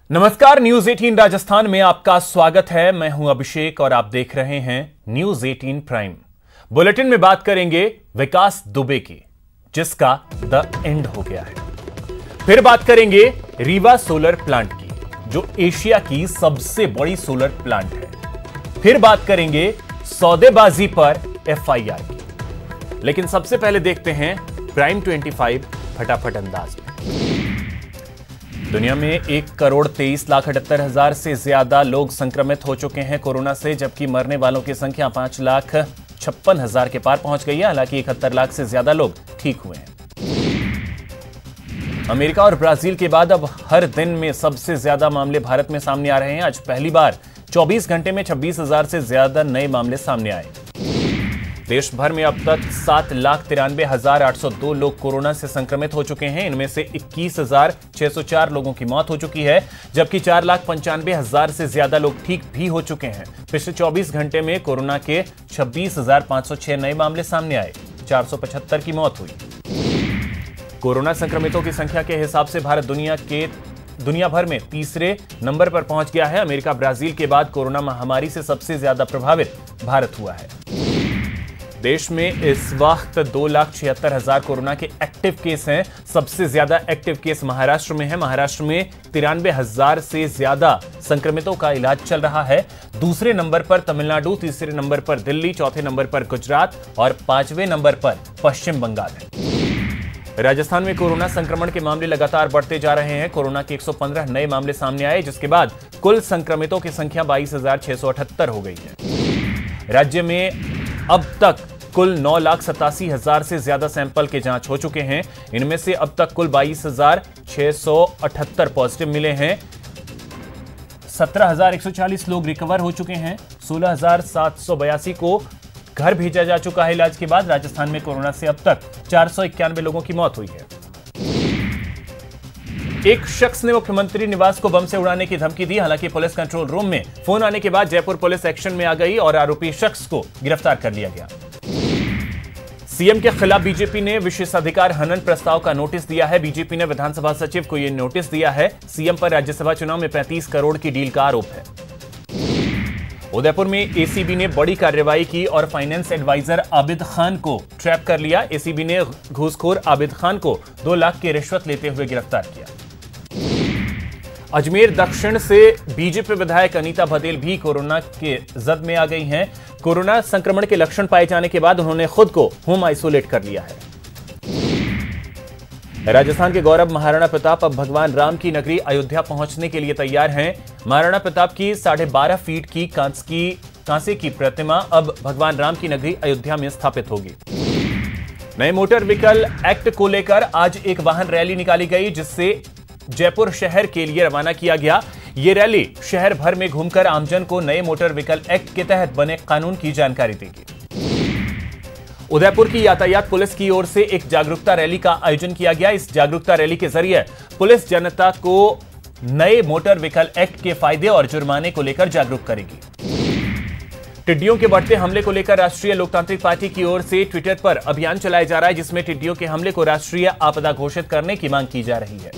नमस्कार, न्यूज 18 राजस्थान में आपका स्वागत है। मैं हूं अभिषेक और आप देख रहे हैं न्यूज 18 प्राइम। बुलेटिन में बात करेंगे विकास दुबे की, जिसका द एंड हो गया है। फिर बात करेंगे रीवा सोलर प्लांट की, जो एशिया की सबसे बड़ी सोलर प्लांट है। फिर बात करेंगे सौदेबाजी पर एफआईआर की। लेकिन सबसे पहले देखते हैं प्राइम 25 फटाफट अंदाज में। दुनिया में 1,23,78,000 से ज्यादा लोग संक्रमित हो चुके हैं कोरोना से, जबकि मरने वालों की संख्या 5,56,000 के पार पहुंच गई है। हालांकि 71 लाख से ज्यादा लोग ठीक हुए हैं। अमेरिका और ब्राजील के बाद अब हर दिन में सबसे ज्यादा मामले भारत में सामने आ रहे हैं। आज पहली बार 24 घंटे में 26,000 से ज्यादा नए मामले सामने आए। देश भर में अब तक 7,93,802 लोग कोरोना से संक्रमित हो चुके हैं। इनमें से 21,604 लोगों की मौत हो चुकी है, जबकि 4,95,000 से ज्यादा लोग ठीक भी हो चुके हैं। पिछले 24 घंटे में कोरोना के 26,506 नए मामले सामने आए, 475 की मौत हुई। कोरोना संक्रमितों की संख्या के हिसाब से भारत दुनिया भर में तीसरे नंबर पर पहुंच गया है। अमेरिका, ब्राजील के बाद कोरोना महामारी से सबसे ज्यादा प्रभावित भारत हुआ है। देश में इस वक्त 2,76,000 कोरोना के एक्टिव केस हैं। सबसे ज्यादा एक्टिव केस महाराष्ट्र में है। महाराष्ट्र में 93,000 से ज्यादा संक्रमितों का इलाज चल रहा है। दूसरे नंबर पर तमिलनाडु, तीसरे नंबर पर दिल्ली, चौथे नंबर पर गुजरात और 5वें नंबर पर पश्चिम बंगाल है। राजस्थान में कोरोना संक्रमण के मामले लगातार बढ़ते जा रहे हैं। कोरोना के 115 नए मामले सामने आए, जिसके बाद कुल संक्रमितों की संख्या 22,678 हो गई है। राज्य में अब तक कुल 9,87,000 से ज्यादा सैंपल के जांच हो चुके हैं। इनमें से अब तक कुल 22,678 पॉजिटिव मिले हैं। 17,140 लोग रिकवर हो चुके हैं। 16,782 को घर भेजा जा चुका है इलाज के बाद। राजस्थान में कोरोना से अब तक 491 लोगों की मौत हुई है। एक शख्स ने मुख्यमंत्री निवास को बम से उड़ाने की धमकी दी। हालांकि पुलिस कंट्रोल रूम में फोन आने के बाद जयपुर पुलिस एक्शन में आ गई और आरोपी शख्स को गिरफ्तार कर लिया गया। सीएम के खिलाफ बीजेपी ने विशेषाधिकार हनन प्रस्ताव का नोटिस दिया है। बीजेपी ने विधानसभा सचिव को यह नोटिस दिया है। सीएम पर राज्यसभा चुनाव में 35 करोड़ की डील का आरोप है। उदयपुर में एसीबी ने बड़ी कार्रवाई की और फाइनेंस एडवाइजर आबिद खान को ट्रैप कर लिया। एसीबी ने घूसखोर आबिद खान को 2 लाख की रिश्वत लेते हुए गिरफ्तार किया। अजमेर दक्षिण से बीजेपी विधायक अनीता भदेल भी कोरोना के जद में आ गई हैं। कोरोना संक्रमण के लक्षण पाए जाने के बाद उन्होंने खुद को होम आइसोलेट कर लिया है। राजस्थान के गौरव महाराणा प्रताप अब भगवान राम की नगरी अयोध्या पहुंचने के लिए तैयार हैं। महाराणा प्रताप की 12.5 फीट की कांसे की प्रतिमा अब भगवान राम की नगरी अयोध्या में स्थापित होगी। नए मोटर व्हीकल एक्ट को लेकर आज एक वाहन रैली निकाली गई, जिससे जयपुर शहर के लिए रवाना किया गया। यह रैली शहर भर में घूमकर आमजन को नए मोटर व्हीकल एक्ट के तहत बने कानून की जानकारी देगी। उदयपुर की यातायात पुलिस की ओर से एक जागरूकता रैली का आयोजन किया गया। इस जागरूकता रैली के जरिए पुलिस जनता को नए मोटर व्हीकल एक्ट के फायदे और जुर्माने को लेकर जागरूक करेगी। टिड्डियों के बढ़ते हमले को लेकर राष्ट्रीय लोकतांत्रिक पार्टी की ओर से ट्विटर पर अभियान चलाया जा रहा है, जिसमें टिड्डियों के हमले को राष्ट्रीय आपदा घोषित करने की मांग की जा रही है।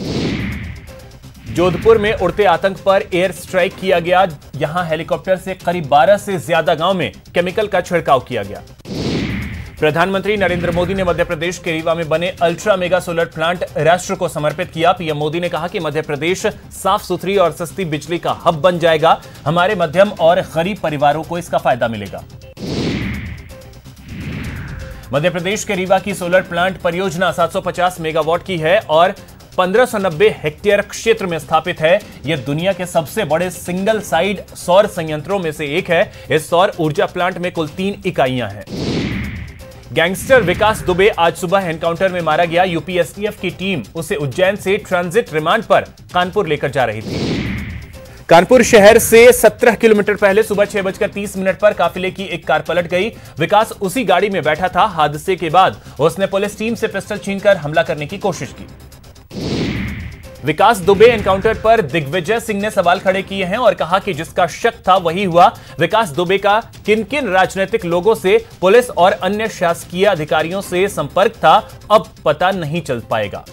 जोधपुर में उड़ते आतंक पर एयर स्ट्राइक किया गया। यहां हेलीकॉप्टर से करीब 12 से ज्यादा गांव में केमिकल का छिड़काव किया गया। प्रधानमंत्री नरेंद्र मोदी ने मध्य प्रदेश के रीवा में बने अल्ट्रा मेगा सोलर प्लांट राष्ट्र को समर्पित किया। पीएम मोदी ने कहा कि मध्य प्रदेश साफ सुथरी और सस्ती बिजली का हब बन जाएगा। हमारे मध्यम और गरीब परिवारों को इसका फायदा मिलेगा। मध्य प्रदेश के रीवा की सोलर प्लांट परियोजना 750 मेगावाट की है और 1590 हेक्टेयर क्षेत्र में स्थापित है। यह दुनिया के सबसे बड़े सिंगल साइड सौर संयंत्रों में से एक है। इस सौर ऊर्जा प्लांट में कुल 3 इकाइयां हैं। गैंगस्टर विकास दुबे आज सुबह एनकाउंटर में मारा गया। यूपी एसटीएफ की टीम उसे उज्जैन से ट्रांजिट रिमांड पर कानपुर लेकर जा रही थी। कानपुर शहर से 17 किलोमीटर पहले सुबह 6:30 पर काफिले की एक कार पलट गई। विकास उसी गाड़ी में बैठा था। हादसे के बाद उसने पुलिस टीम से पिस्टल छीनकर हमला करने की कोशिश की। विकास दुबे एनकाउंटर पर दिग्विजय सिंह ने सवाल खड़े किए हैं और कहा कि जिसका शक था वही हुआ। विकास दुबे का किन किन राजनीतिक लोगों से, पुलिस और अन्य शासकीय अधिकारियों से संपर्क था, अब पता नहीं चल पाएगा।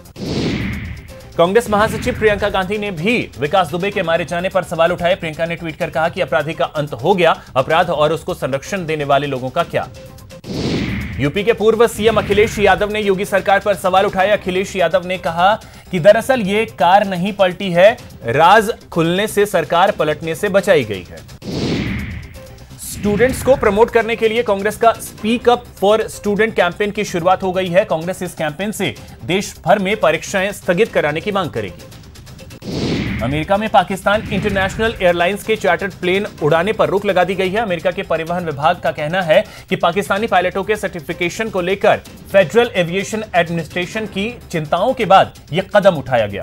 कांग्रेस महासचिव प्रियंका गांधी ने भी विकास दुबे के मारे जाने पर सवाल उठाए। प्रियंका ने ट्वीट कर कहा कि अपराधी का अंत हो गया, अपराध और उसको संरक्षण देने वाले लोगों का क्या। यूपी के पूर्व सीएम अखिलेश यादव ने योगी सरकार पर सवाल उठाए। अखिलेश यादव ने कहा कि दरअसल ये कार नहीं पलटी है, राज खुलने से सरकार पलटने से बचाई गई है। स्टूडेंट्स को प्रमोट करने के लिए कांग्रेस का speak up for student campaign की शुरुआत हो गई है। कांग्रेस इस कैंपेन से देश भर में परीक्षाएं स्थगित कराने की मांग करेगी। अमेरिका में पाकिस्तान इंटरनेशनल एयरलाइंस के चार्टर्ड प्लेन उड़ाने पर रोक लगा दी गई है। अमेरिका के परिवहन विभाग का कहना है कि पाकिस्तानी पायलटों के सर्टिफिकेशन को लेकर फेडरल एविएशन एडमिनिस्ट्रेशन की चिंताओं के बाद यह कदम उठाया गया।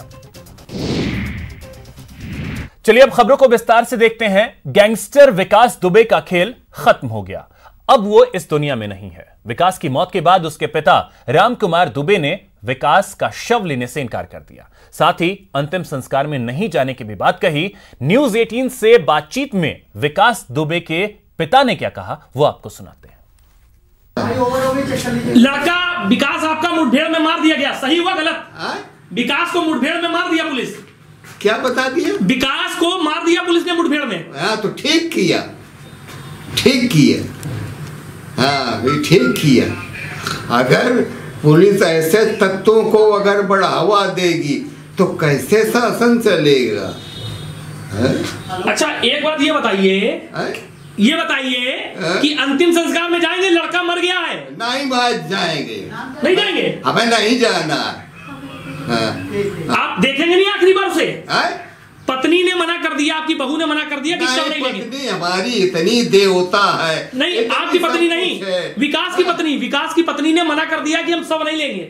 चलिए अब खबरों को विस्तार से देखते हैं। गैंगस्टर विकास दुबे का खेल खत्म हो गया, अब वो इस दुनिया में नहीं है। विकास की मौत के बाद उसके पिता रामकुमार दुबे ने विकास का शव लेने से इनकार कर दिया। साथ ही अंतिम संस्कार में नहीं जाने की भी बात कही। न्यूज 18 से बातचीत में विकास दुबे के पिता ने क्या कहा, वो आपको सुनाते हैं। लड़का विकास आपका मुठभेड़ में मार दिया गया, सही हुआ गलत? विकास को मुठभेड़ में मार दिया पुलिस। क्या बता दिया? विकास को मार दिया पुलिस ने मुठभेड़ में। हाँ तो ठीक किया, ठीक किया। हाँ ठीक किया। अगर पुलिस ऐसे तत्वों को अगर बढ़ावा देगी तो कैसे शासन चलेगा? अच्छा एक बात ये बताइए, कि अंतिम संस्कार में जाएंगे? लड़का मर गया है। नहीं बात जाएंगे। नहीं जाएंगे? हमें नहीं जाना। आप देखेंगे नहीं आखिरी बार से? पत्नी ने मना कर दिया, आपकी बहू ने मना कर दिया कि शव नहीं लेंगे। पत्नी हमारी इतनी देवता है। नहीं आपकी पत्नी नहीं, विकास की पत्नी ने मना कर दिया कि हम शव नहीं लेंगे।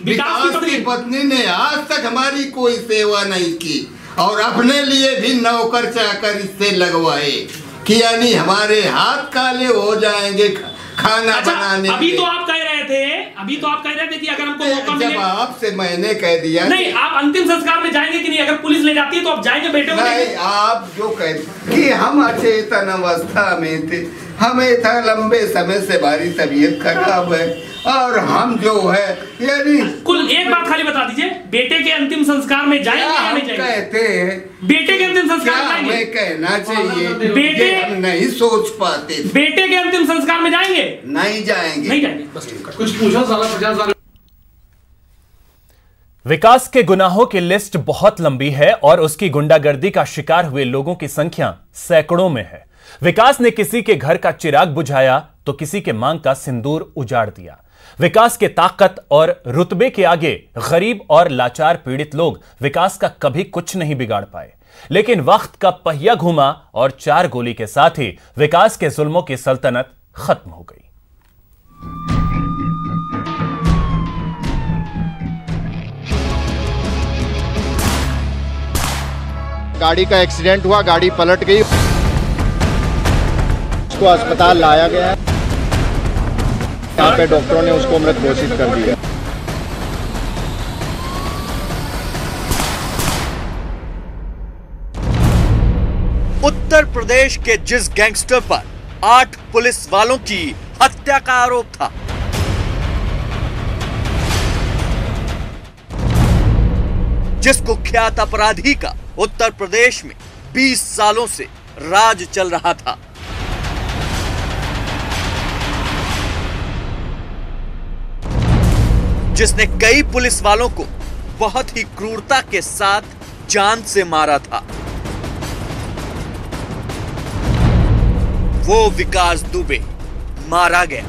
विकास की पत्नी ने आज तक हमारी कोई सेवा नहीं की और अपने लिए भी नौकर चाकर इससे लगवाए कि यानी हमारे हाथ काले हो जाएंगे खाना बनाने। अभी तो आप कह रहे थे कि अगर हमको मौका मिले। जब आपसे मैंने कह दिया नहीं, आप अंतिम संस्कार में जाएंगे कि नहीं? अगर पुलिस ले जाती है तो आप जाएंगे बेटे को? नहीं, आप जो कहते कि हम अचेतन अवस्था में थे, हमें था लंबे समय से हमारी तबीयत खराब है और हम जो है यानी कुल एक बात खाली बता दीजिए, बेटे के अंतिम संस्कार में जाएंगे या नहीं जाएंगे? कहते हैं बेटे के अंतिम संस्कार में जाएंगे? हमें कहना चाहिए, बेटे हम नहीं सोच पाते। बेटे के अंतिम संस्कार में जाएंगे? नहीं जाएंगे। नहीं जाएंगे, बस कुछ पूछो। 50,000 विकास के गुनाहों की लिस्ट बहुत लंबी है और उसकी गुंडागर्दी का शिकार हुए लोगों की संख्या सैकड़ों में है। विकास ने किसी के घर का चिराग बुझाया तो किसी के मांग का सिंदूर उजाड़ दिया। विकास के ताकत और रुतबे के आगे गरीब और लाचार पीड़ित लोग विकास का कभी कुछ नहीं बिगाड़ पाए। लेकिन वक्त का पहिया घूमा और 4 गोली के साथ ही विकास के जुल्मों की सल्तनत खत्म हो गई। गाड़ी का एक्सीडेंट हुआ, गाड़ी पलट गई, उसको अस्पताल लाया गया। यहाँ पे डॉक्टरों ने उसको मृत घोषित कर दिया। उत्तर प्रदेश के जिस गैंगस्टर पर 8 पुलिस वालों की हत्या का आरोप था, जिस कुख्यात अपराधी का उत्तर प्रदेश में 20 सालों से राज चल रहा था, जिसने कई पुलिस वालों को बहुत ही क्रूरता के साथ जान से मारा था, वो विकास दुबे मारा गया।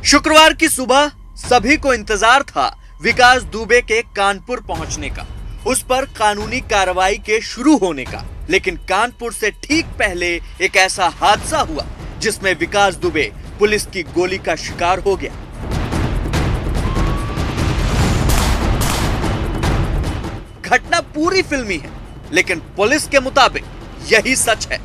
शुक्रवार की सुबह सभी को इंतजार था विकास दुबे के कानपुर पहुंचने का, उस पर कानूनी कार्रवाई के शुरू होने का। लेकिन कानपुर से ठीक पहले एक ऐसा हादसा हुआ जिसमें विकास दुबे पुलिस की गोली का शिकार हो गया। घटना पूरी फिल्मी है, लेकिन पुलिस के मुताबिक यही सच है।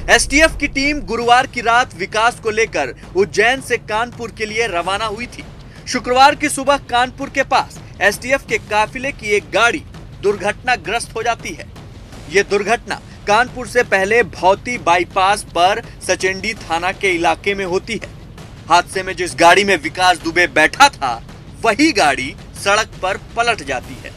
एसटीएफ की टीम गुरुवार की रात विकास को लेकर उज्जैन से कानपुर के लिए रवाना हुई थी। शुक्रवार की सुबह कानपुर के पास एसटीएफ के काफिले की एक गाड़ी दुर्घटनाग्रस्त हो जाती है। यह दुर्घटना कानपुर से पहले भौती बाईपास पर सचेंडी थाना के इलाके में होती है। हादसे में जिस गाड़ी में विकास दुबे बैठा था वही गाड़ी सड़क पर पलट जाती है।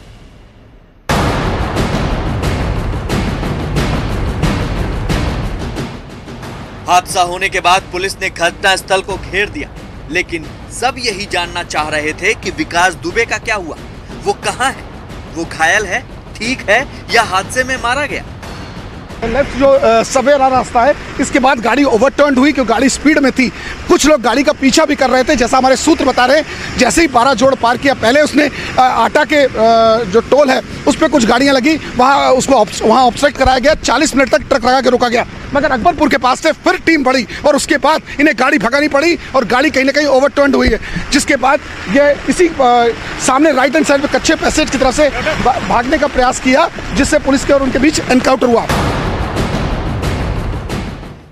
हादसा होने के बाद पुलिस ने घटनास्थल को घेर दिया, लेकिन सब यही जानना चाह रहे थे कि विकास दुबे का क्या हुआ, वो कहां है, वो घायल है, ठीक है या हादसे में मारा गया। लेफ्ट जो सवेरा रास्ता है, इसके बाद गाड़ी ओवरटर्न हुई क्योंकि गाड़ी स्पीड में थी। कुछ लोग गाड़ी का पीछा भी कर रहे थे, जैसा हमारे सूत्र बता रहे हैं। जैसे ही 12 जोड़ पार किया, पहले उसने आटा के जो टोल है उस पर कुछ गाड़ियां लगी, वहाँ ऑब्स्ट्रक्ट कराया गया। 40 मिनट तक ट्रक लगा के रोका गया, मगर अकबरपुर के पास से फिर टीम बढ़ी और उसके बाद इन्हें गाड़ी भगानी पड़ी और गाड़ी कहीं ना कहीं ओवरटर्न हुई है, जिसके बाद ये इसी सामने राइट हैंड साइड पे कच्चे पैसेज की तरफ से भागने का प्रयास किया, जिससे पुलिस के और उनके बीच एनकाउंटर हुआ।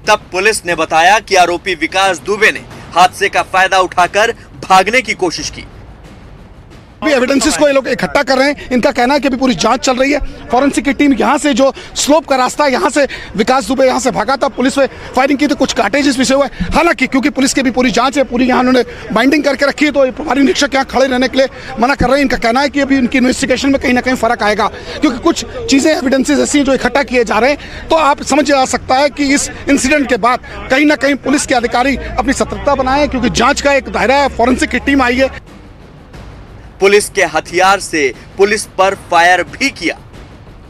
तब पुलिस ने बताया कि आरोपी विकास दुबे ने हादसे का फायदा उठाकर भागने की कोशिश की। एविडेंसेस को ये लोग इकट्ठा कर रहे हैं। इनका कहना है कि अभी पूरी जांच चल रही है। फॉरेंसिक की टीम यहाँ से जो स्लोप का रास्ता है, यहाँ से विकास दुबे यहाँ से भागा था, पुलिस ने फायरिंग की तो कुछ काटेज भी से हुए। हालांकि क्योंकि पुलिस की भी पूरी जांच है, पूरी यहाँ उन्होंने बाइंडिंग करके रखी है, तो प्रभारी निरीक्षक यहाँ खड़े रहने के लिए मना कर रहे हैं। इनका कहना है कि अभी उनकी इन्वेस्टिगेशन में कहीं ना कहीं फर्क आएगा, क्योंकि कुछ चीजें एविडेंसेस ऐसी जो इकट्ठा किए जा रहे हैं। तो आप समझ जा सकता है कि इस इंसिडेंट के बाद कहीं ना कहीं पुलिस के अधिकारी अपनी सतर्कता बनाए, क्योंकि जांच का एक दायरा है। फॉरेंसिक की टीम आई है। पुलिस के हथियार से पुलिस पर फायर भी किया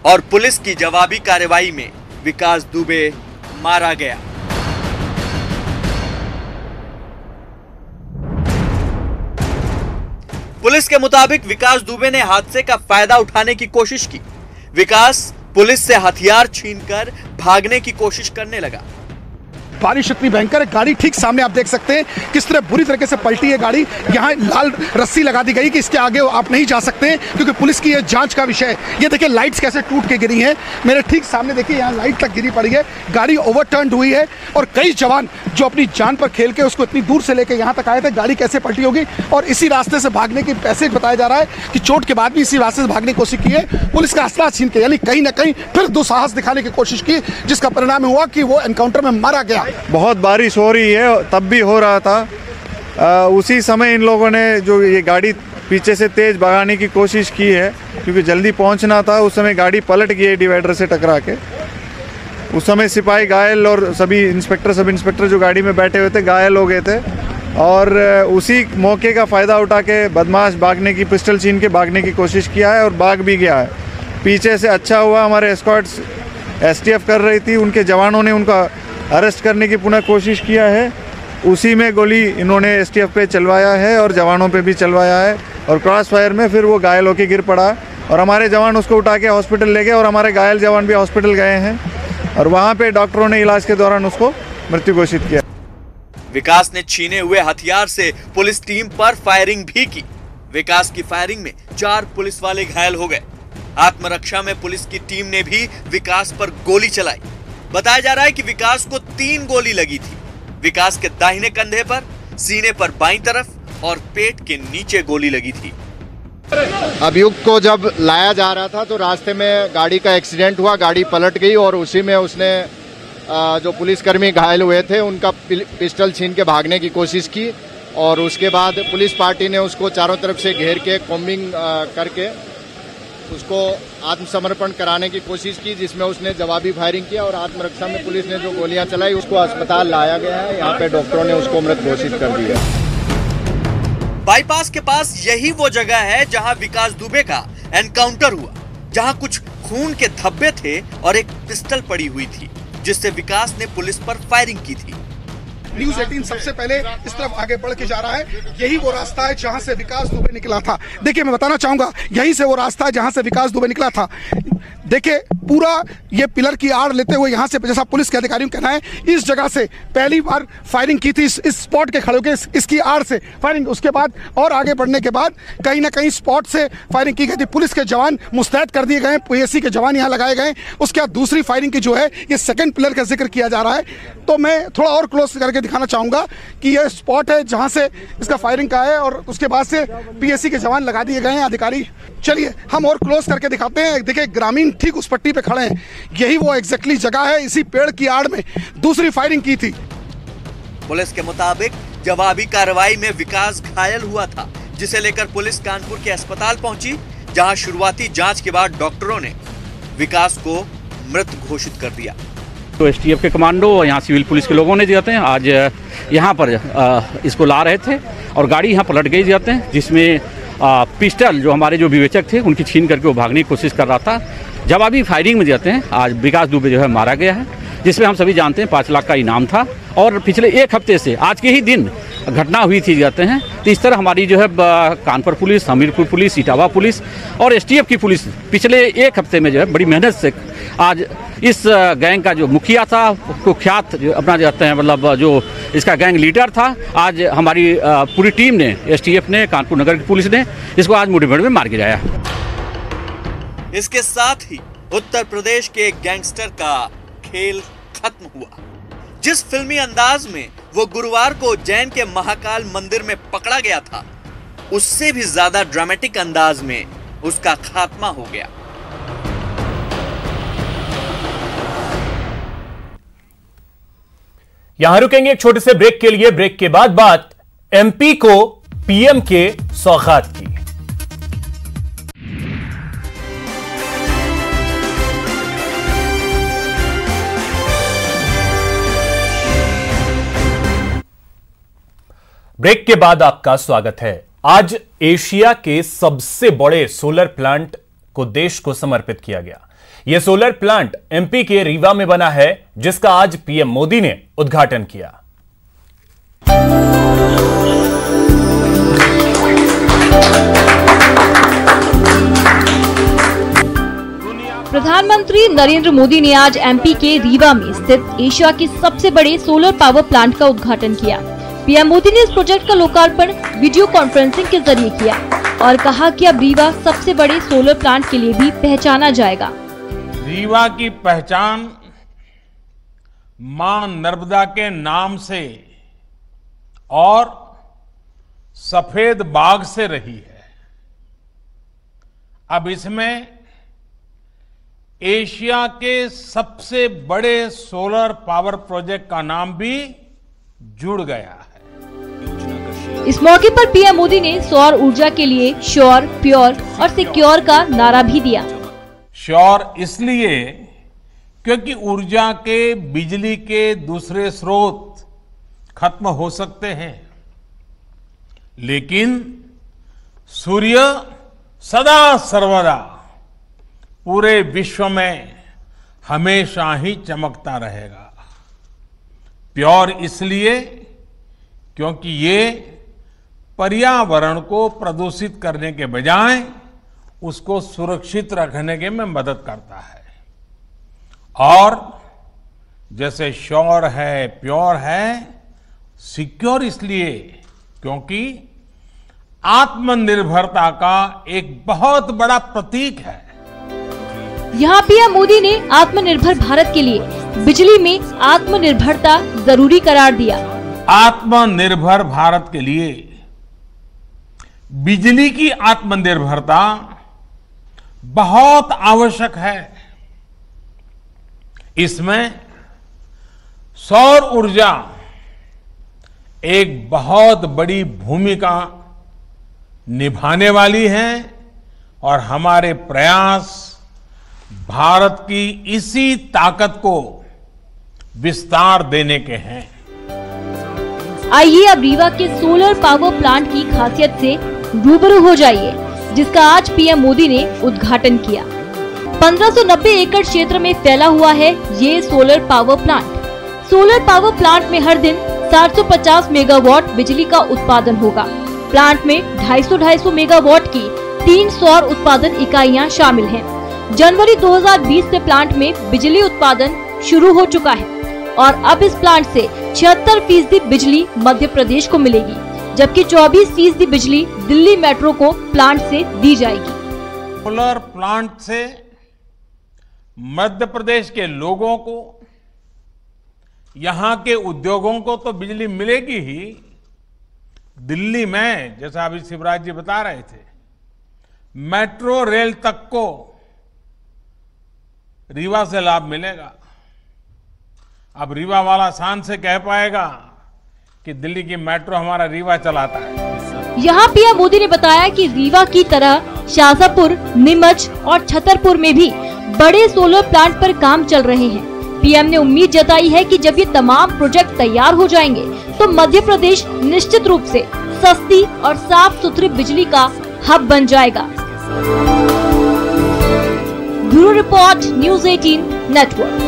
और पुलिस की जवाबी कार्रवाई में विकास दुबे मारा गया। पुलिस के मुताबिक विकास दुबे ने हादसे का फायदा उठाने की कोशिश की। विकास पुलिस से हथियार छीनकर भागने की कोशिश करने लगा। बारिश इतनी भयंकर है, गाड़ी ठीक सामने आप देख सकते हैं किस तरह बुरी तरीके से पलटी है गाड़ी। यहाँ लाल रस्सी लगा दी गई कि इसके आगे आप नहीं जा सकते हैं, क्योंकि पुलिस की ये जांच का विषय है। ये देखिए लाइट्स कैसे टूट के गिरी हैं, मेरे ठीक सामने देखिए यहाँ लाइट तक गिरी पड़ी है। गाड़ी ओवरटर्न हुई है और कई जवान जो अपनी जान पर खेल के उसको इतनी दूर से लेकर यहाँ तक आए थे, गाड़ी कैसे पलटी होगी। और इसी रास्ते से भागने की पैसेज बताया जा रहा है कि चोट के बाद भी इसी रास्ते से भागने की कोशिश की है। पुलिस का हथियार छीन के, यानी कहीं ना कहीं फिर दुस्साहस दिखाने की कोशिश की, जिसका परिणाम हुआ कि वो एनकाउंटर में मारा गया। बहुत बारिश हो रही है, तब भी हो रहा था। उसी समय इन लोगों ने जो ये गाड़ी पीछे से तेज भगाने की कोशिश की है, क्योंकि जल्दी पहुंचना था। उस समय गाड़ी पलट गई है डिवाइडर से टकरा के। उस समय सिपाही घायल और सभी इंस्पेक्टर सब इंस्पेक्टर जो गाड़ी में बैठे हुए थे घायल हो गए थे। और उसी मौके का फ़ायदा उठा के बदमाश भागने की, पिस्टल छीन के भागने की कोशिश किया है और भाग भी गया है। पीछे से अच्छा हुआ हमारे एस्कॉर्ट्स एसटीएफ कर रही थी, उनके जवानों ने उनका अरेस्ट करने की पुनः कोशिश किया है। उसी में गोली इन्होंने एसटीएफ पे चलवाया है और जवानों पे भी चलवाया है, और क्रॉस फायर में फिर वो घायल होकर गिर पड़ा और हमारे जवान उसको उठा के हॉस्पिटल ले गए और हमारे घायल जवान भी हॉस्पिटल गए हैं और वहाँ पे डॉक्टरों ने इलाज के दौरान उसको मृत्यु घोषित किया। विकास ने छीने हुए हथियार से पुलिस टीम पर फायरिंग भी की। विकास की फायरिंग में 4 पुलिस वाले घायल हो गए। आत्मरक्षा में पुलिस की टीम ने भी विकास पर गोली चलाई। बताया जा रहा है कि विकास को 3 गोली लगी थी। विकास के दाहिने कंधे पर, सीने पर बाईं तरफ और पेट के नीचे गोली लगी थी। अभियुक्त को जब लाया जा रहा था तो रास्ते में गाड़ी का एक्सीडेंट हुआ, गाड़ी पलट गई और उसी में उसने जो पुलिसकर्मी घायल हुए थे उनका पिस्टल छीन के भागने की कोशिश की और उसके बाद पुलिस पार्टी ने उसको चारों तरफ से घेर के कॉम्बिंग करके उसको आत्मसमर्पण कराने की कोशिश की, जिसमें उसने जवाबी फायरिंग किया और आत्मरक्षा में पुलिस ने जो गोलियां चलाई उसको अस्पताल लाया गया है। यहाँ पे डॉक्टरों ने उसको मृत घोषित कर दिया। बाईपास के पास यही वो जगह है जहां विकास दुबे का एनकाउंटर हुआ, जहां कुछ खून के धब्बे थे और एक पिस्टल पड़ी हुई थी, जिससे विकास ने पुलिस पर फायरिंग की थी। न्यूज़ 18 सबसे पहले इस तरफ आगे बढ़ के जा रहा है। यही वो रास्ता है जहां से विकास दुबे निकला था। देखिए मैं बताना चाहूंगा, यही से वो रास्ता है जहां से विकास दुबे निकला था। देखिए पूरा ये पिलर की आड़ लेते हुए यहाँ से, जैसा पुलिस के अधिकारियों का कहना है, इस जगह से पहली बार फायरिंग की थी, इस स्पॉट के खड़े होकर इसकी आड़ से फायरिंग। उसके बाद और आगे बढ़ने के बाद कहीं ना कहीं स्पॉट से फायरिंग की गई थी। पुलिस के जवान मुस्तैद कर दिए गए, पीएसी के जवान यहाँ लगाए गए। उसके बाद दूसरी फायरिंग की जो है ये सेकंड पिलर का जिक्र किया जा रहा है। तो मैं थोड़ा और क्लोज करके दिखाना चाहूंगा कि यह स्पॉट है जहां से इसका फायरिंग का है और उसके बाद से पीएसी के जवान लगा दिए गए हैं, अधिकारी। चलिए हम और क्लोज करके दिखाते हैं। देखिए ग्रामीण ग्रामीण ठीक उस पट्टी पे खड़े हैं, यही वो एग्जैक्टली जगह है। इसी पेड़ की आड़ में दूसरी फायरिंग की थी। पुलिस के मुताबिक जवाबी कार्रवाई में विकास घायल हुआ था, जिसे लेकर पुलिस कानपुर के अस्पताल पहुंची, जहां शुरुआती जांच के बाद डॉक्टरों ने विकास को मृत घोषित कर दिया। तो एसटीएफ के कमांडो और यहाँ सिविल पुलिस के लोगों ने जाते हैं आज यहाँ पर इसको ला रहे थे और गाड़ी यहाँ पलट गई जाते हैं, जिसमें पिस्टल जो हमारे जो विवेचक थे उनकी छीन करके वो भागने की कोशिश कर रहा था। जवाबी फायरिंग में जाते हैं आज विकास दुबे जो है मारा गया है, जिसमें हम सभी जानते हैं 5 लाख का इनाम था और पिछले 1 हफ्ते से आज के ही दिन घटना हुई थी जाते हैं। तो इस तरह हमारी जो है Kanpur police, Hamirpur police, Etawah police और एसटीएफ की पुलिस पिछले 1 हफ्ते में जो है बड़ी मेहनत से आज इस गैंग का जो मुखिया था, कुख्यात अपना जाते हैं मतलब जो इसका गैंग लीडर था, आज हमारी पूरी टीम ने, एसटीएफ ने, कानपुर नगर की पुलिस ने इसको आज मुठभेड़ में मार गिराया। इसके साथ ही उत्तर प्रदेश के एक गैंगस्टर का खेल खत्म हुआ। जिस फिल्मी अंदाज में वो गुरुवार को उज्जैन के महाकाल मंदिर में पकड़ा गया था, उससे भी ज्यादा ड्रामेटिक अंदाज में उसका खात्मा हो गया। यहां रुकेंगे एक छोटे से ब्रेक के लिए। ब्रेक के बाद बात एमपी को पीएम के सौगात की। ब्रेक के बाद आपका स्वागत है। आज एशिया के सबसे बड़े सोलर प्लांट को देश को समर्पित किया गया। यह सोलर प्लांट एमपी के रीवा में बना है, जिसका आज पीएम मोदी ने उद्घाटन किया। प्रधानमंत्री नरेंद्र मोदी ने आज एमपी के रीवा में स्थित एशिया के सबसे बड़े सोलर पावर प्लांट का उद्घाटन किया। पीएम मोदी ने इस प्रोजेक्ट का लोकार्पण वीडियो कॉन्फ्रेंसिंग के जरिए किया और कहा कि अब रीवा सबसे बड़े सोलर प्लांट के लिए भी पहचाना जाएगा। रीवा की पहचान मां नर्मदा के नाम से और सफेद बाग से रही है। अब इसमें एशिया के सबसे बड़े सोलर पावर प्रोजेक्ट का नाम भी जुड़ गया है। इस मौके पर पीएम मोदी ने सौर ऊर्जा के लिए श्योर, प्योर और सिक्योर का नारा भी दिया। श्योर इसलिए क्योंकि ऊर्जा के, बिजली के दूसरे स्रोत खत्म हो सकते हैं, लेकिन सूर्य सदा सर्वदा पूरे विश्व में हमेशा ही चमकता रहेगा। प्योर इसलिए क्योंकि ये पर्यावरण को प्रदूषित करने के बजाय उसको सुरक्षित रखने के में मदद करता है। और जैसे श्योर है, प्योर है, सिक्योर इसलिए क्योंकि आत्मनिर्भरता का एक बहुत बड़ा प्रतीक है। यहाँ पीएम मोदी ने आत्मनिर्भर भारत के लिए बिजली में आत्मनिर्भरता जरूरी करार दिया। आत्मनिर्भर भारत के लिए बिजली की आत्मनिर्भरता बहुत आवश्यक है। इसमें सौर ऊर्जा एक बहुत बड़ी भूमिका निभाने वाली है और हमारे प्रयास भारत की इसी ताकत को विस्तार देने के हैं। आइए अब रीवा के सोलर पावर प्लांट की खासियत से रूबरू हो जाइए, जिसका आज पीएम मोदी ने उद्घाटन किया। 1590 एकड़ क्षेत्र में फैला हुआ है ये solar power plant. Solar power plant में हर दिन 750 मेगावाट बिजली का उत्पादन होगा। प्लांट में 250 मेगावाट की 3 सौर उत्पादन इकाइयां शामिल हैं। जनवरी 2020 से प्लांट में बिजली उत्पादन शुरू हो चुका है और अब इस प्लांट से 76% बिजली मध्य प्रदेश को मिलेगी, जबकि 24% बिजली दिल्ली मेट्रो को प्लांट से दी जाएगी। सोलर प्लांट से मध्य प्रदेश के लोगों को, यहाँ के उद्योगों को तो बिजली मिलेगी ही, दिल्ली में जैसा अभी शिवराज जी बता रहे थे, मेट्रो रेल तक को रीवा से लाभ मिलेगा। अब रीवा वाला शान से कह पाएगा कि दिल्ली की मेट्रो हमारा रीवा चलाता है। यहाँ पीएम मोदी ने बताया कि रीवा की तरह शाजापुर, नीमच और छतरपुर में भी बड़े सोलर प्लांट पर काम चल रहे हैं। पीएम ने उम्मीद जताई है कि जब ये तमाम प्रोजेक्ट तैयार हो जाएंगे तो मध्य प्रदेश निश्चित रूप से सस्ती और साफ सुथरी बिजली का हब बन जाएगा। Bureau report, news 18 network.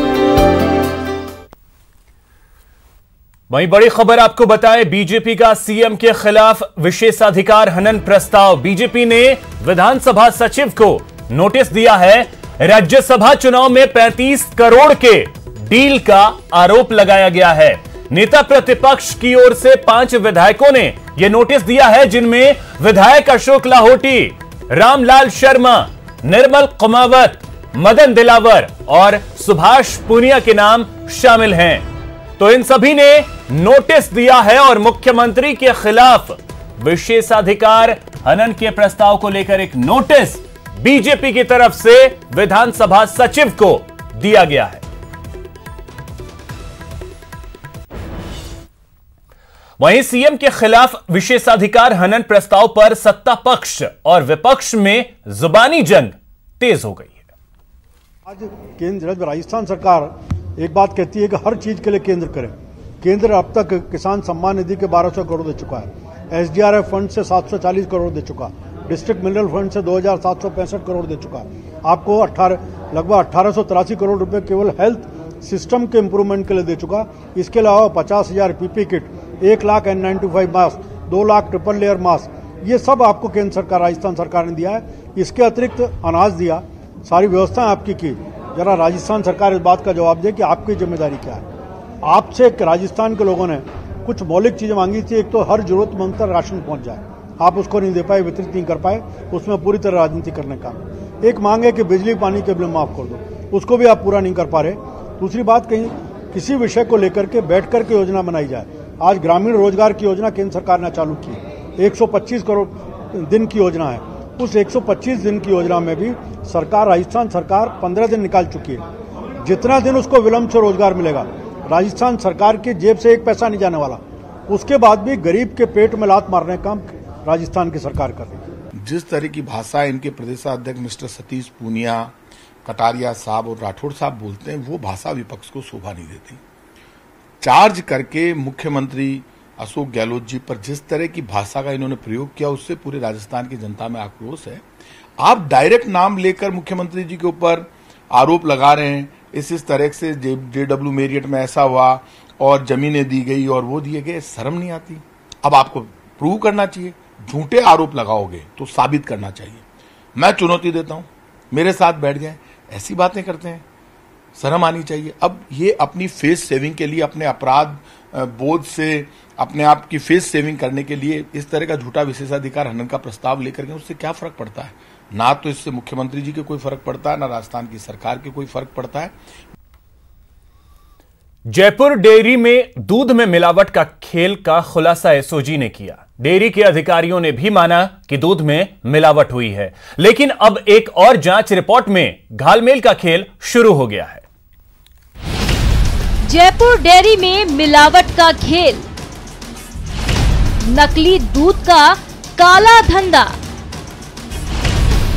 वहीं बड़ी खबर आपको बताएं, बीजेपी का सीएम के खिलाफ विशेषाधिकार हनन प्रस्ताव। बीजेपी ने विधानसभा सचिव को नोटिस दिया है। राज्यसभा चुनाव में 35 करोड़ के डील का आरोप लगाया गया है। नेता प्रतिपक्ष की ओर से 5 विधायकों ने यह नोटिस दिया है, जिनमें विधायक अशोक लाहोटी, रामलाल शर्मा, निर्मल कुमावत, मदन दिलावर और सुभाष पूनिया के नाम शामिल हैं। तो इन सभी ने नोटिस दिया है और मुख्यमंत्री के खिलाफ विशेषाधिकार हनन के प्रस्ताव को लेकर एक नोटिस बीजेपी की तरफ से विधानसभा सचिव को दिया गया है। वहीं सीएम के खिलाफ विशेषाधिकार हनन प्रस्ताव पर सत्ता पक्ष और विपक्ष में जुबानी जंग तेज हो गई है। आज केंद्र राजस्थान सरकार एक बात कहती है कि हर चीज के लिए केंद्र करे। केंद्र अब तक किसान सम्मान निधि के 1200 करोड़ दे चुका है, एसडीआरएफ फंड से 740 करोड़ दे चुका, डिस्ट्रिक्ट मिनरल फंड से 2765 करोड़ दे चुका। आपको लगभग 1883 करोड़ रुपए केवल हेल्थ सिस्टम के इंप्रूवमेंट के लिए दे चुका। इसके अलावा 50,000 PP kit, 1 lakh N95 mask, 2 lakh triple layer mask, ये सब आपको केंद्र सरकार राजस्थान सरकार ने दिया है। इसके अतिरिक्त अनाज दिया, सारी व्यवस्थाएं आपकी की। जरा राजस्थान सरकार इस बात का जवाब दे कि आपकी जिम्मेदारी क्या है। आपसे राजस्थान के लोगों ने कुछ मौलिक चीजें मांगी थी। एक तो हर जरूरतमंद तक राशन पहुंच जाए, आप उसको नहीं दे पाए, वितरित नहीं कर पाए, उसमें पूरी तरह राजनीति करने का। एक मांग है कि बिजली पानी के बिल माफ कर दो, उसको भी आप पूरा नहीं कर पा रहे। दूसरी बात, कहीं किसी विषय को लेकर के बैठ कर के योजना बनाई जाए। आज ग्रामीण रोजगार की योजना केंद्र सरकार ने चालू की, 125 करोड़ दिन की योजना है। उस 125 दिन की योजना में भी सरकार, राजस्थान सरकार 15 दिन निकाल चुकी है। जितना दिन उसको विलंब से रोजगार मिलेगा, राजस्थान सरकार की जेब से एक पैसा नहीं जाने वाला। उसके बाद भी गरीब के पेट में लात मारने का काम राजस्थान की सरकार कर रही है। जिस तरह की भाषा इनके प्रदेशाध्यक्ष मिस्टर सतीश पूनिया, कटारिया साहब और राठौड़ साहब बोलते हैं, वो भाषा विपक्ष को शोभा नहीं देती। चार्ज करके मुख्यमंत्री अशोक गहलोत जी पर जिस तरह की भाषा का इन्होंने प्रयोग किया, उससे पूरे राजस्थान की जनता में आक्रोश है। आप डायरेक्ट नाम लेकर मुख्यमंत्री जी के ऊपर आरोप लगा रहे हैं, इस तरह से JW मेरियट में ऐसा हुआ और जमीनें दी गई और वो दिए गए, शर्म नहीं आती? अब आपको प्रूव करना चाहिए। झूठे आरोप लगाओगे तो साबित करना चाहिए। मैं चुनौती देता हूं, मेरे साथ बैठ जाए, ऐसी बातें करते हैं, शर्म आनी चाहिए। अब ये अपनी फेस सेविंग के लिए, अपने अपराध बोध से अपने आप की फेस सेविंग करने के लिए इस तरह का झूठा विशेषाधिकार हनन का प्रस्ताव लेकर के उससे क्या फर्क पड़ता है? ना तो इससे मुख्यमंत्री जी के कोई फर्क पड़ता है, ना राजस्थान की सरकार के कोई फर्क पड़ता है। जयपुर डेयरी में दूध में मिलावट का खेल का खुलासा एसओजी ने किया। डेयरी के अधिकारियों ने भी माना कि दूध में मिलावट हुई है, लेकिन अब एक और जांच रिपोर्ट में घालमेल का खेल शुरू हो गया है। जयपुर डेयरी में मिलावट का खेल, नकली दूध का काला धंधा।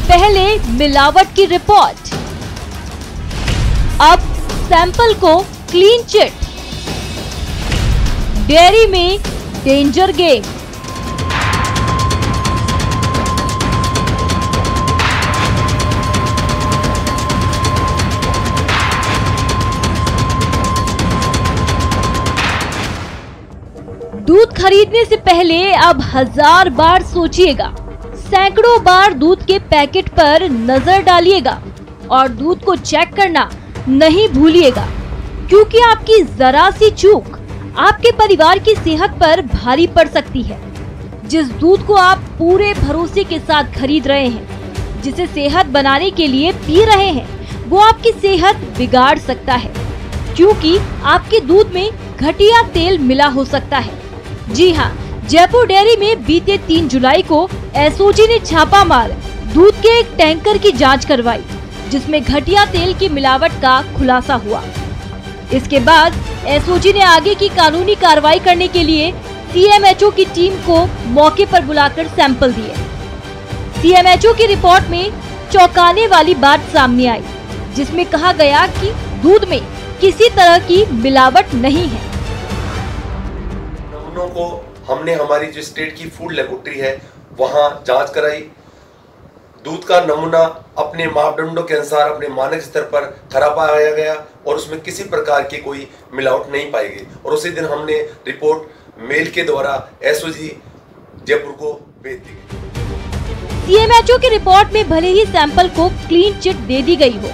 पहले मिलावट की रिपोर्ट, अब सैंपल को क्लीन चिट। डेयरी में डेंजर गेम। दूध खरीदने से पहले अब 1000 बार सोचिएगा, सैकड़ों बार दूध के पैकेट पर नजर डालिएगा और दूध को चेक करना नहीं भूलिएगा, क्योंकि आपकी जरा सी चूक आपके परिवार की सेहत पर भारी पड़ सकती है। जिस दूध को आप पूरे भरोसे के साथ खरीद रहे हैं, जिसे सेहत बनाने के लिए पी रहे हैं, वो आपकी सेहत बिगाड़ सकता है, क्योंकि आपके दूध में घटिया तेल मिला हो सकता है। जी हाँ, जयपुर डेयरी में बीते 3 जुलाई को एसओजी ने छापा मार दूध के एक टैंकर की जांच करवाई। जिसमें घटिया तेल की मिलावट का खुलासा हुआ। इसके बाद एसओजी ने आगे की कानूनी कार्रवाई करने के लिए सीएमएचओ की टीम को मौके पर बुलाकर सैंपल दिए। सीएमएचओ की रिपोर्ट में चौंकाने वाली बात सामने आई, जिसमें कहा गया कि दूध में किसी तरह की मिलावट नहीं है। नमूनों को हमने हमारी जो स्टेट की फूड लेबोरेटरी है वहां जांच कराई। दूध का नमूना अपने मापदंडों के अनुसार अपने मानक स्तर पर खराब पाया गया और उसमें किसी प्रकार की कोई मिलावट नहीं पाई गई और उसी दिन हमने रिपोर्ट मेल के द्वारा एसओजी जयपुर को भेज दी। सीएमएचओ की रिपोर्ट में भले ही सैंपल को क्लीन चिट दे दी गई हो,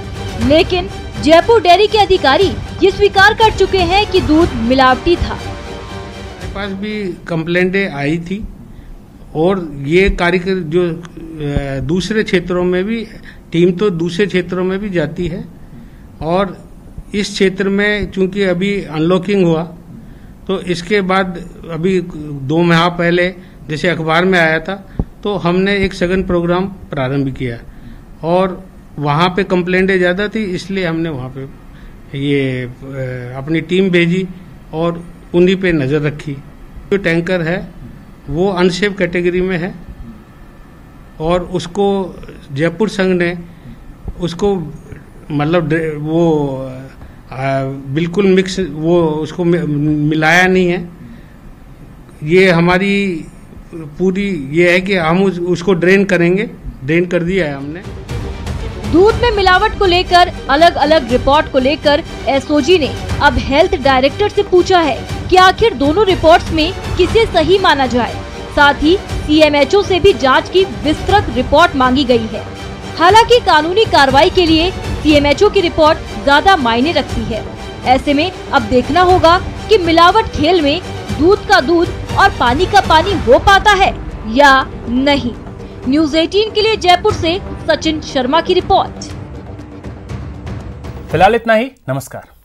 लेकिन जयपुर डेयरी के अधिकारी ये स्वीकार कर चुके हैं कि दूध मिलावटी था। मेरे पास भी कंप्लेंटें आई थी और ये कार्यक्रम जो दूसरे क्षेत्रों में भी टीम तो दूसरे क्षेत्रों में भी जाती है और इस क्षेत्र में चूंकि अभी अनलॉकिंग हुआ तो इसके बाद अभी 2 माह पहले जैसे अखबार में आया था तो हमने एक सघन प्रोग्राम प्रारंभ किया और वहाँ पे कंप्लेंटें ज़्यादा थी, इसलिए हमने वहाँ पे ये अपनी टीम भेजी और उन्हीं पे नज़र रखी। जो टैंकर है वो अनसेफ कैटेगरी में है और उसको जयपुर संघ ने उसको मतलब वो बिल्कुल मिक्स वो उसको मिलाया नहीं है। ये हमारी पूरी ये है कि हम उसको ड्रेन करेंगे, ड्रेन कर दिया है हमने। दूध में मिलावट को लेकर अलग अलग रिपोर्ट को लेकर एसओजी ने अब हेल्थ डायरेक्टर से पूछा है कि आखिर दोनों रिपोर्ट्स में किसे सही माना जाए। साथ ही सीएमएचओ से भी जांच की विस्तृत रिपोर्ट मांगी गई है। हालांकि कानूनी कार्रवाई के लिए सीएमएचओ की रिपोर्ट ज्यादा मायने रखती है। ऐसे में अब देखना होगा कि मिलावट खेल में दूध का दूध और पानी का पानी हो पाता है या नहीं। न्यूज़ 18 के लिए जयपुर से सचिन शर्मा की रिपोर्ट। फिलहाल इतना ही, नमस्कार।